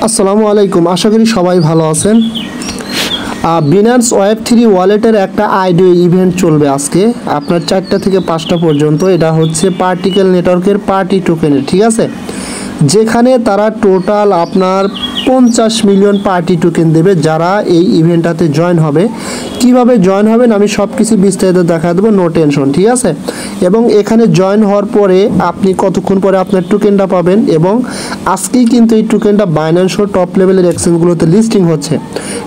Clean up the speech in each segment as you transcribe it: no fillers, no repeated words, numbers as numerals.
আসসালামু আলাইকুম, আশা করি সবাই ভালো আছেন। বিনান্স ওয়েব3 ওয়ালেটের একটা আইডিও ইভেন্ট চলবে আজকে আপনার 4টা থেকে 5টা পর্যন্ত। এটা হচ্ছে পার্টিকেল নেটওয়ার্কের পার্টি টোকেনের, ঠিক আছে, যেখানে তারা টোটাল আপনার 50 মিলিয়ন পার্টি টোকেন দেবে যারা এই ইভেন্টটাতে জয়েন হবে। কিভাবে জয়েন হবেন আমি সব কিছু বিস্তারিত দেখা দেবো, নো টেনশন, ঠিক আছে। এবং এখানে জয়েন হওয়ার পরে আপনি কতক্ষণ পরে আপনার টোকেনটা পাবেন, এবং আজকেই কিন্তু এই টোকেনটা বাইন্যান্স ও টপ লেভেলের এক্সচেঞ্জগুলোতে লিস্টিং হচ্ছে।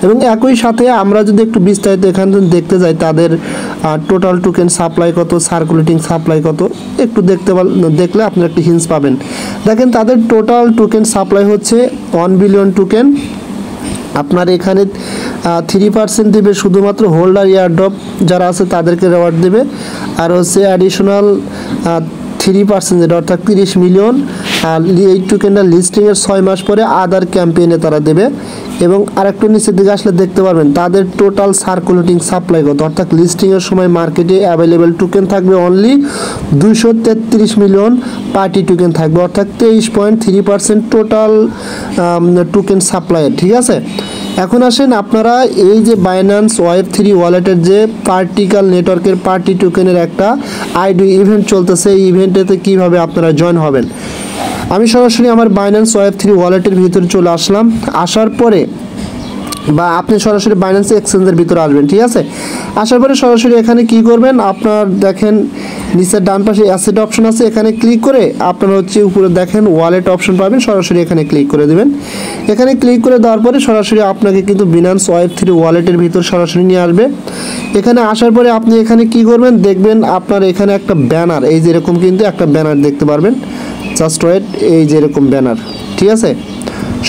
এবং একই সাথে আমরা যদি একটু বিস্তারিত এখানে দেখতে যাই তাদের টোটাল টোকেন সাপ্লাই কত, সার্কুলেটিং সাপ্লাই কত, একটু দেখলে আপনি একটি হিন্টস পাবেন। দেখেন তাদের টোটাল টোকেন সাপ্লাই হচ্ছে 1 বিলিয়ন টোকেন। আপনার এখানে 3% দেবে শুধুমাত্র হোল্ডার এয়ারড্রপ যারা আছে তাদেরকে রেওয়ার্ড দেবে, আর হচ্ছে অ্যাডিশনাল 3% যেটা অর্থাৎ 30 মিলিয়ন। আর এই টোকেনটা লিস্টিংয়ের 6 মাস পরে আদার ক্যাম্পেইনে তারা দেবে। এবং আরেকটু নিচের দিকে আসলে দেখতে পারবেন তাদের টোটাল সার্কুলেটিং সাপ্লাই কত, অর্থাৎ লিস্টিংয়ের সময় মার্কেটে অ্যাভেলেবেল টোকেন থাকবে অনলি 233 মিলিয়ন পার্টি টোকেন থাকবে, অর্থাৎ 23.3% টোটাল টোকেন সাপ্লাই, ঠিক আছে। এখন আসেন আপনারা এই যে বাইন্যান্স ওয়েব3 ওয়ালেটের যে পার্টিকেল নেটওয়ার্কের পার্টি টোকেনের একটা আইডি ইভেন্ট চলতেছে, এই ইভেন্টেতে কীভাবে আপনারা জয়েন হবেন। আমি সরাসরি আমার বাইন্যান্স ওয়েব3 ওয়ালেটের ভিতরে চলে আসলাম। আসার পরে বা আপনি সরাসরি বাইন্যান্স এক্সচেঞ্জের ভিতরে আসবেন, ঠিক আছে। আসার পরে সরাসরি এখানে কি করবেন, আপনার দেখেন নিচের ডান পাশে অ্যাসেট অপশন আছে, এখানে ক্লিক করে আপনার হচ্ছে উপরে দেখেন ওয়ালেট অপশন পাবেন, সরাসরি এখানে ক্লিক করে দেবেন। এখানে ক্লিক করে দেওয়ার পরে সরাসরি আপনাকে কিন্তু বিনান্স ওয়েব3 ওয়ালেটের ভিতর সরাসরি নিয়ে আসবে। এখানে আসার পরে আপনি এখানে কি করবেন, দেখবেন আপনার এখানে একটা ব্যানার, এই যেরকম কিন্তু একটা ব্যানার দেখতে পারবেন, জাস্ট ওয়েট, এই যেরকম ব্যানার, ঠিক আছে।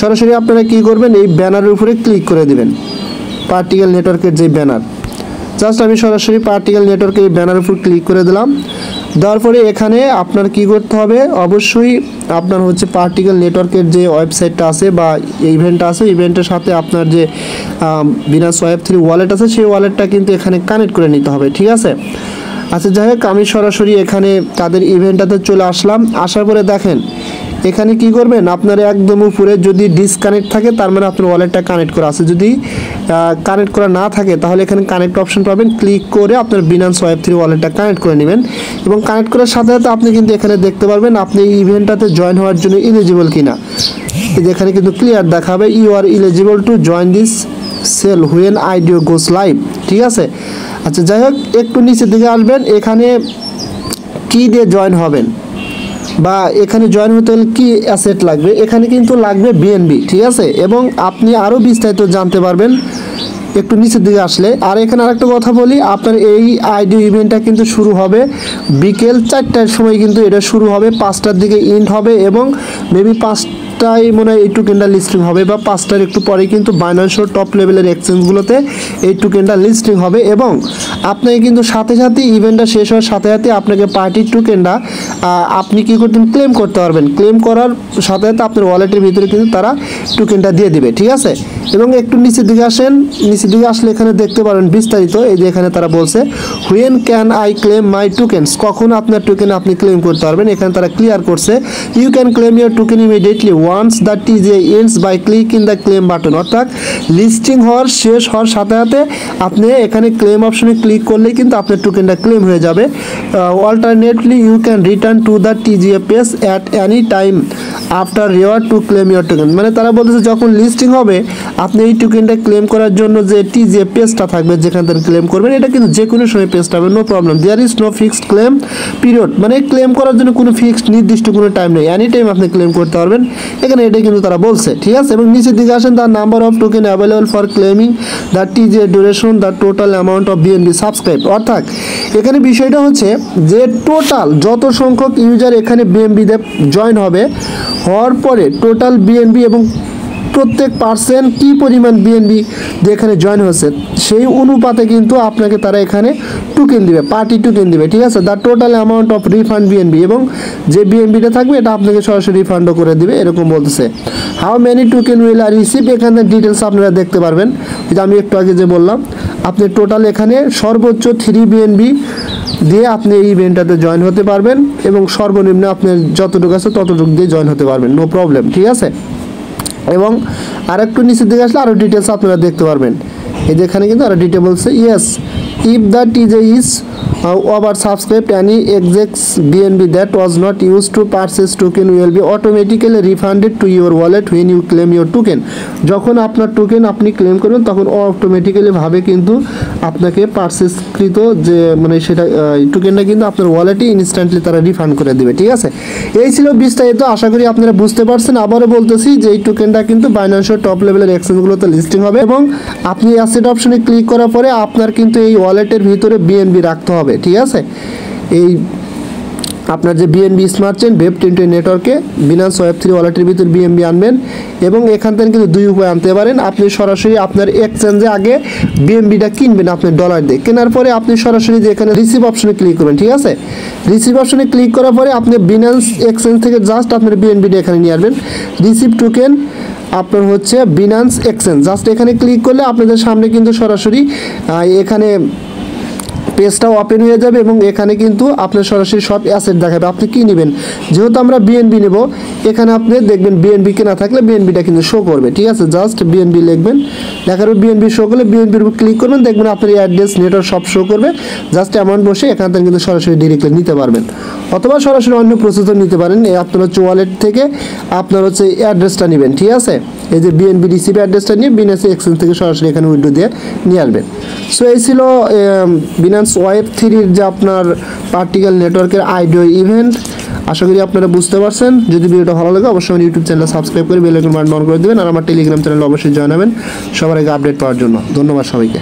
সরাসরি আপনারা কি করবেন, এই ব্যানারের উপরে ক্লিক করে দিবেন, পার্টিকেল নেটওয়ার্কের যে ব্যানার। জাস্ট আমি সরাসরি পার্টিকেল নেটওয়ার্কের এই ব্যানারের উপর ক্লিক করে দিলাম। দেওয়ার পরে এখানে আপনার কি করতে হবে, অবশ্যই আপনার হচ্ছে পার্টিকেল নেটওয়ার্কের যে ওয়েবসাইটটা আছে বা ইভেন্টটা আছে, ইভেন্টের সাথে আপনার যে বিনান্স ওয়েব3 ওয়ালেট আছে সেই ওয়ালেটটা কিন্তু এখানে কানেক্ট করে নিতে হবে, ঠিক আছে। আচ্ছা যাই হোক, আমি সরাসরি এখানে তাদের ইভেন্টটাতে চলে আসলাম। আসার পরে দেখেন এখানে কি করবেন, আপনার একদম উপরে যদি ডিসকানেক্ট থাকে তার মানে আপনার ওয়ালেটটা কানেক্ট করা আছে, যদি কানেক্ট করা না থাকে তাহলে এখানে কানেক্ট অপশন পাবেন, ক্লিক করে আপনার বিনান্স ওয়েব3 ওয়ালেটটা কানেক্ট করে নেবেন। এবং কানেক্ট করার সাথে সাথে আপনি কিন্তু এখানে দেখতে পারবেন আপনি এই ইভেন্টটাতে জয়েন হওয়ার জন্য এলিজিবল কিনা। এখানে কিন্তু ক্লিয়ার দেখাবে you are eligible to join this sale when IDO goes live, ঠিক আছে। আচ্ছা যাই হোক, একটু নিচের দিকে আসবেন, এখানে কি দিয়ে জয়েন হবেন বা এখানে জয়েন হতে হলে কী অ্যাসেট লাগবে, এখানে কিন্তু লাগবে বিএনবি, ঠিক আছে। এবং আপনি আরও বিস্তারিত জানতে পারবেন একটু নিচের দিকে আসলে। আর এখানে আরেকটা কথা বলি, আপনার এই আইডিও ইভেন্টটা কিন্তু শুরু হবে বিকেল 4টার সময়, কিন্তু এটা শুরু হবে 5টার দিকে এন্ড হবে, এবং মেবি 5টায় মনে হয় এই টোকেনটা লিস্টিং হবে, বা 5টার একটু পরে কিন্তু বাইন্যান্স টপ লেভেলের এক্সচেঞ্জগুলোতে এই টোকেনটা লিস্টিং হবে। এবং আপনাকে কিন্তু সাথে সাথে ইভেন্টটা শেষ হওয়ার সাথে সাথে আপনাকে পার্টির টোকেনটা আপনি কী করতেন, ক্লেম করতে পারবেন। ক্লেম করার সাথে সাথে আপনার ওয়ালেটের ভিতরে কিন্তু তারা টোকেনটা দিয়ে দিবে, ঠিক আছে। এবং একটু নিচের দিকে আসেন, নিচের দিকে আসলে এখানে দেখতে পারেন বিস্তারিত, এই যে এখানে তারা বলছে when can I claim my tokens, কখন আপনার টোকেন আপনি ক্লেম করতে পারবেন। এখানে তারা ক্লিয়ার করছে you can claim your token immediately once the TGE ends by click in the claim button, অর্থাৎ লিস্টিং হওয়ার শেষ হওয়ার সাথে সাথে আপনি এখানে ক্লেম অপশনে ক্লিক করলেই কিন্তু আপনার টোকেনটা ক্লেম হয়ে যাবে। Alternately you can return to the TGE page at any time after reward to claim your token, মানে তারা বলতেছে যখন লিস্টিং হবে আপনি এই টোকেনটা ক্লেম করার জন্য যে টিজিএ পেজটা থাকবে যেখান থেকে ক্লেম করবেন, এটা কিন্তু যে কোনো সময় পেজটা হবে, no problem. There is no fixed claim period, মানে ক্লেম করার জন্য কোনো ফিক্সড নির্দিষ্ট কোনো টাইম নেই, এনি টাইম আপনি ক্লেম করতে পারবেন, এখানে এটাই কিন্তু তারা বলছে, ঠিক আছে। এবং নিচের দিকে আসেন, the number of token available for claiming, the TGA duration, the total amount of BNB subscribe, অর্থাৎ এখানে বিষয়টা হচ্ছে যে টোটাল যত সংখ্যক ইউজার এখানে বিএনবিতে জয়েন হবে, হওয়ার পরে টোটাল বিএনবি এবং প্রত্যেক পার্সেন্ট কী পরিমাণ বিএনবি যেখানে জয়েন হচ্ছে সেই অনুপাতে কিন্তু আপনাকে তারা এখানে টোকেন দিবে, পার্টি টোকেন দিবে, ঠিক আছে। The total amount of refund BNB, এবং যে বিএনবিটা থাকবে এটা আপনাকে সরাসরি রিফান্ডও করে দিবে, এরকম বলতেছে। How many token will are receive, এখানে ডিটেলস আপনারা দেখতে পারবেন, যেটা আমি একটু আগে যে বললাম। আপনি টোটাল এখানে সর্বোচ্চ 3 বিএনবি দিয়ে আপনি এই ইভেন্টটাতে জয়েন হতে পারবেন, এবং সর্বনিম্ন আপনার যতটুকু আছে ততটুকু দিয়ে জয়েন হতে পারবেন, নো প্রবলেম, ঠিক আছে। এবং আরেকটু নিচের দিকে আসলে আরও ডিটেলস আপনারা দেখতে পারবেন। এই যে এখানে কিন্তু আরও ডিটেল বলছে, yes if the TJ is over subscribed any exact BNB that was not used to purchase token will be automatically refunded to your wallet when you claim your token। যখন আপনার টোকেন আপনি claim করবেন তখন automatically ভাবে কিন্তু আপনাকে পারচেসকৃত যে মানে সেটা টোকেনটা কিন্তু আপনার ওয়ালেটে ইনস্ট্যান্টলি তারা রিফান্ড করে দেবে। ঠিক আছে, এই ছিল বিস্তারিত। আশা করি আপনারা বুঝতে পারছেন। আবারও বলতেছি যে এই টোকেনটা কিন্তু বাইন্যান্সের টপ লেভেলের এক্সচেঞ্জগুলোতে লিস্টিং হবে এবং আপনি অ্যাসেট অপশনে ক্লিক করার পরে আপনার কিন্তু এই ওয়ালেটের ভিতরে BNB রাখতে হবে। ঠিক আছে, এই আপনার যে BNB স্মার্ট চেইন ওয়েব 10 নেটওয়ার্কে বিনান্স ওয়েব3 ওয়ালেটের ভিতর BNB আনবেন এবং এখান থেকে কিন্তু দুই উপায় আনতে পারেন। আপনি সরাসরি আপনার এক্সচেঞ্জে আগে BNBটা কিনবেন আপনার ডলার দিয়ে, কেনার পরে আপনি সরাসরি যে এখানে রিসিভ অপশনে ক্লিক করবেন। ঠিক আছে, রিসিভ অপশনে ক্লিক করার পরে আপনি বিনান্স এক্সচেঞ্জ থেকে জাস্ট আপনার BNBটা এখানে নিয়ে আসবেন। রিসিভ টোকেন আপনার হচ্ছে বিনান্স এক্সচেঞ্জ, জাস্ট এখানে ক্লিক করলে আপনাদের সামনে কিন্তু সরাসরি এখানে পেজটাও ওপেন হয়ে যাবে এবং এখানে কিন্তু আপনার সরাসরি সব অ্যাসেট দেখাবে আপনি কি নেবেন। যেহেতু আমরা BNB নেব, এখানে আপনি দেখবেন BNB কেনা থাকলে BNBটা কিন্তু শো করবে। ঠিক আছে, জাস্ট BNB লিখবেন, লেখার পর BNB শো করলে BNBর উপর ক্লিক করবেন, দেখবেন আপনার অ্যাড্রেস নেটওয়ার্ক সব শো করবে। জাস্ট অ্যামাউন্ট বসে এখান থেকে কিন্তু সরাসরি ডিরেক্টলি নিতে পারবেন, অথবা সরাসরি অন্য প্রসেসও নিতে পারেন। আপনার হচ্ছে ওয়ালেট থেকে আপনার হচ্ছে অ্যাড্রেসটা নেবেন। ঠিক আছে, এই যে BNB রিসিভ অ্যাড্রেসটা নিয়ে বিনান্স এক্সচেঞ্জ থেকে সরাসরি এখানে উইথড্র দিয়ে নিয়ে আসবেন। সো এই ছিল বিনান্স ওয়েব3-র যে আপনার পার্টিকেল নেটওয়ার্কের আইডিও ইভেন্ট। আশা করি আপনারা বুঝতে পারছেন। যদি ভিডিওটা ভালো লাগে অবশ্যই আমার ইউটিউব চ্যানেল সাবস্ক্রাইব করে বেল আইকন বাটন অন করে দেবেন আর আমার টেলিগ্রাম চ্যানেলে অবশ্যই জয়েন হবেন সবার আগে আপডেট পাওয়ার জন্য। ধন্যবাদ সবাইকে।